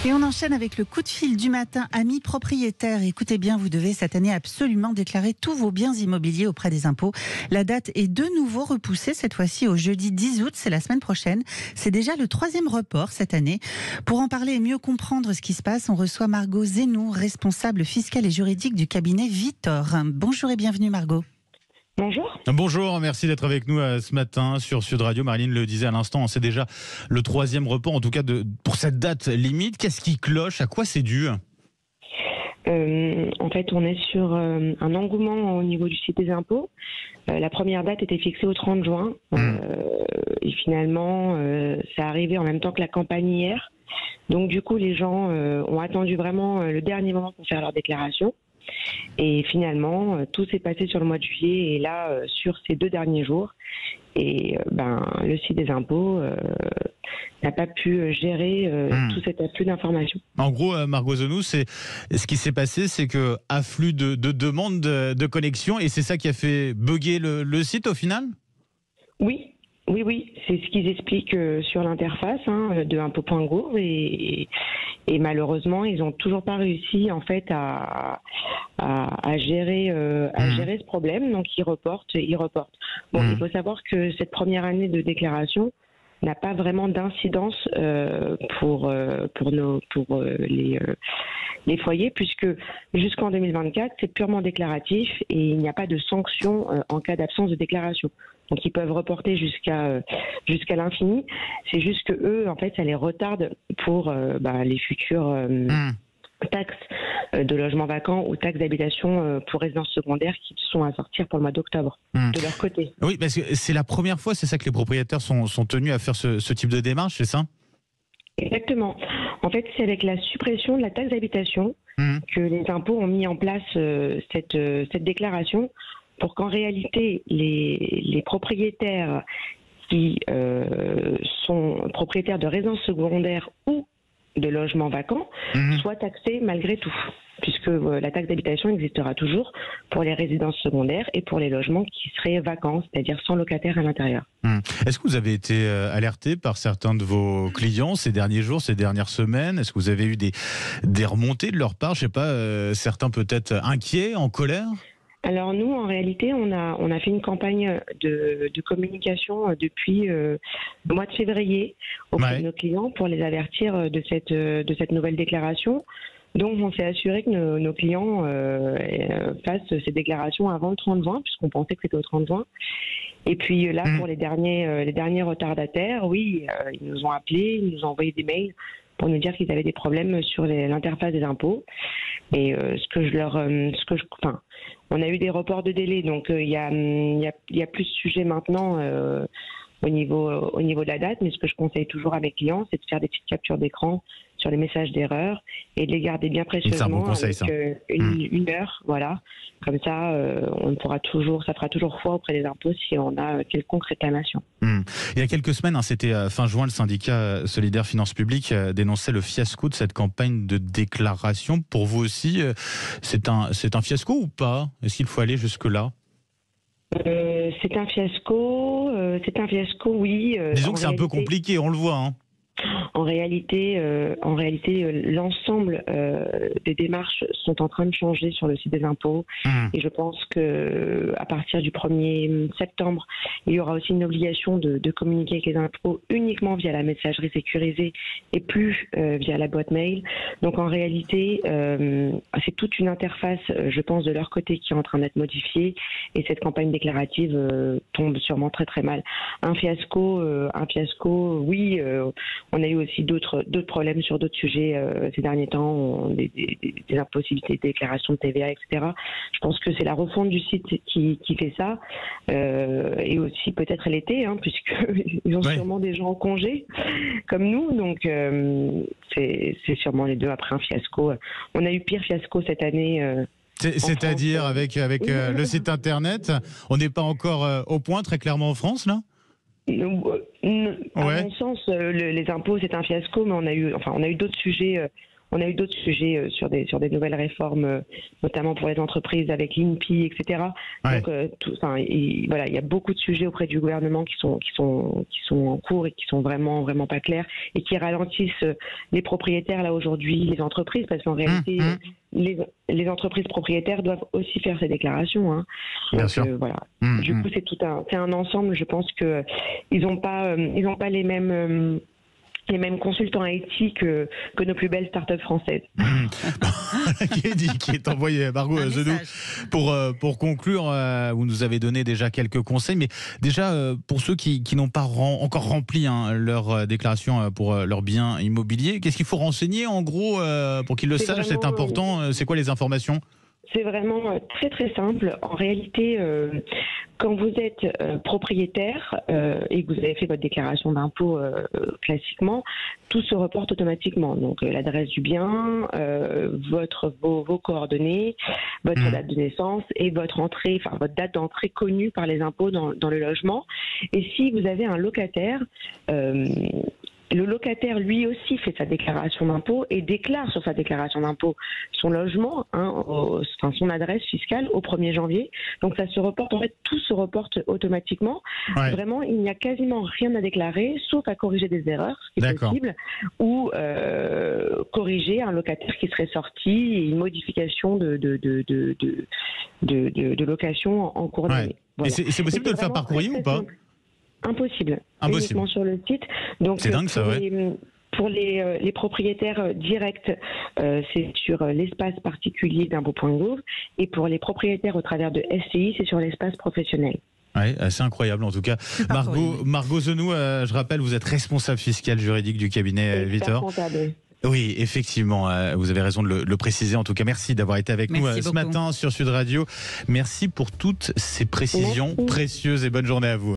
Et on enchaîne avec le coup de fil du matin. Amis propriétaires, écoutez bien, vous devez cette année absolument déclarer tous vos biens immobiliers auprès des impôts. La date est de nouveau repoussée, cette fois-ci au jeudi 10 août, c'est la semaine prochaine. C'est déjà le 3e report cette année. Pour en parler et mieux comprendre ce qui se passe, on reçoit Margot Zenou, responsable fiscale et juridique du cabinet Vitor. Bonjour et bienvenue Margot. Bonjour. Bonjour, merci d'être avec nous ce matin sur Sud Radio. Marilyn le disait à l'instant, c'est déjà le 3e report, en tout cas pour cette date limite. Qu'est-ce qui cloche? À quoi c'est dû? En fait, on est sur un engouement au niveau du site des impôts. La première date était fixée au 30 juin. Et finalement, ça arrivait en même temps que la campagne hier. Donc du coup, les gens ont attendu vraiment le dernier moment pour faire leur déclaration. Et finalement, tout s'est passé sur le mois de juillet et là, sur ces 2 derniers jours. Et le site des impôts n'a pas pu gérer tout cet afflux d'informations. En gros, Margot Zenou, ce qui s'est passé, c'est que afflux de demandes de connexion, et c'est ça qui a fait bugger le site au final? Oui, c'est ce qu'ils expliquent sur l'interface de impôts.gouv et malheureusement, ils n'ont toujours pas réussi en fait à gérer ce problème, donc ils reportent. Bon, il faut savoir que cette première année de déclaration n'a pas vraiment d'incidence pour les foyers, puisque jusqu'en 2024, c'est purement déclaratif et il n'y a pas de sanction en cas d'absence de déclaration. Donc ils peuvent reporter jusqu'à l'infini. C'est juste que eux, en fait, ça les retarde pour les futures taxes de logements vacants ou taxes d'habitation pour résidences secondaires qui sont à sortir pour le mois d'octobre de leur côté. Oui, parce que c'est la première fois, c'est ça, que les propriétaires sont tenus à faire ce type de démarche, c'est ça? Exactement. En fait, c'est avec la suppression de la taxe d'habitation que les impôts ont mis en place cette déclaration pour qu'en réalité, les propriétaires qui sont propriétaires de résidences secondaires ou de logements vacants soient taxés malgré tout, puisque la taxe d'habitation existera toujours pour les résidences secondaires et pour les logements qui seraient vacants, c'est-à-dire sans locataire à l'intérieur. Est-ce que vous avez été alerté par certains de vos clients ces derniers jours, ces dernières semaines? Est-ce que vous avez eu des remontées de leur part? Je ne sais pas, certains peut-être inquiets, en colère? Alors nous, en réalité, on a fait une campagne de communication depuis le mois de février auprès de nos clients pour les avertir de cette nouvelle déclaration. Donc on s'est assuré que nos clients fassent ces déclarations avant le 30 juin, puisqu'on pensait que c'était au 30 juin. Et puis là, pour les derniers retardataires, oui, ils nous ont appelés, ils nous ont envoyé des mails pour nous dire qu'ils avaient des problèmes sur l'interface des impôts. Et on a eu des reports de délai, donc il y a plus de sujets maintenant au niveau de la date. Mais ce que je conseille toujours à mes clients, c'est de faire des petites captures d'écran sur les messages d'erreur et de les garder bien précieusement. C'est un bon conseil, ça. Une heure, voilà. Comme ça, ça fera toujours foi auprès des impôts si on a quelconque réclamation. Il y a quelques semaines, c'était fin juin, le syndicat Solidaire Finances Publiques dénonçait le fiasco de cette campagne de déclaration. Pour vous aussi, c'est un fiasco ou pas? Est-ce qu'il faut aller jusque-là? C'est un fiasco, oui. Disons que c'est un peu compliqué, on le voit. En réalité, l'ensemble des démarches sont en train de changer sur le site des impôts. Et je pense que à partir du 1er septembre, il y aura aussi une obligation de communiquer avec les impôts uniquement via la messagerie sécurisée et plus via la boîte mail. Donc en réalité, c'est toute une interface, je pense, de leur côté qui est en train d'être modifiée. Et cette campagne déclarative tombe sûrement très très mal. Un fiasco, oui. On a eu aussi d'autres problèmes sur d'autres sujets ces derniers temps, des impossibilités de déclaration de TVA, etc. Je pense que c'est la refonte du site qui fait ça, et aussi peut-être l'été, puisqu'ils ont sûrement des gens en congé, comme nous, donc c'est sûrement les deux après un fiasco. On a eu pire fiasco cette année. C'est-à-dire avec le site internet, on n'est pas encore au point très clairement en France, là? À mon sens, les impôts c'est un fiasco, mais on a eu d'autres sujets On a eu d'autres sujets sur des nouvelles réformes, notamment pour les entreprises avec l'INPI, etc. Ouais. Donc il y a beaucoup de sujets auprès du gouvernement qui sont en cours et qui sont vraiment pas clairs et qui ralentissent les propriétaires là aujourd'hui, les entreprises, parce qu'en réalité les entreprises propriétaires doivent aussi faire ces déclarations. Hein. Bien sûr. Voilà. Du coup, c'est un ensemble. Je pense que ils n'ont pas les mêmes consultants IT que nos plus belles startups françaises. Qui est envoyé, Margot Zenou. Pour conclure, vous nous avez donné déjà quelques conseils, mais déjà pour ceux qui n'ont pas encore rempli leur déclaration pour leurs biens immobiliers, qu'est-ce qu'il faut renseigner en gros pour qu'ils le sachent? C'est important. C'est quoi les informations? C'est vraiment très très simple. En réalité, quand vous êtes propriétaire et que vous avez fait votre déclaration d'impôt classiquement, tout se reporte automatiquement. Donc l'adresse du bien, vos coordonnées, votre date de naissance et votre date d'entrée connue par les impôts dans le logement. Et si vous avez un locataire, le locataire, lui aussi, fait sa déclaration d'impôt et déclare sur sa déclaration d'impôt son logement, son adresse fiscale au 1er janvier. Donc ça se reporte, en fait, tout se reporte automatiquement. Ouais. Vraiment, il n'y a quasiment rien à déclarer, sauf à corriger des erreurs, ce qui est possible, ou corriger un locataire qui serait sorti et une modification de location en cours d'année. Voilà. Et c'est possible de le faire par courrier ou pas? Impossible. Uniquement sur le site. Donc, c'est dingue ça, ouais. Pour les propriétaires directs, c'est sur l'espace particulier d'impôt.gouv, et pour les propriétaires au travers de SCI, c'est sur l'espace professionnel. Ouais, c'est incroyable en tout cas. Margot Zenou, je rappelle, vous êtes responsable fiscal juridique du cabinet Vitor. Oui, effectivement, vous avez raison de le préciser. En tout cas, merci d'avoir été avec nous ce matin sur Sud Radio. Merci pour toutes ces précisions précieuses et bonne journée à vous.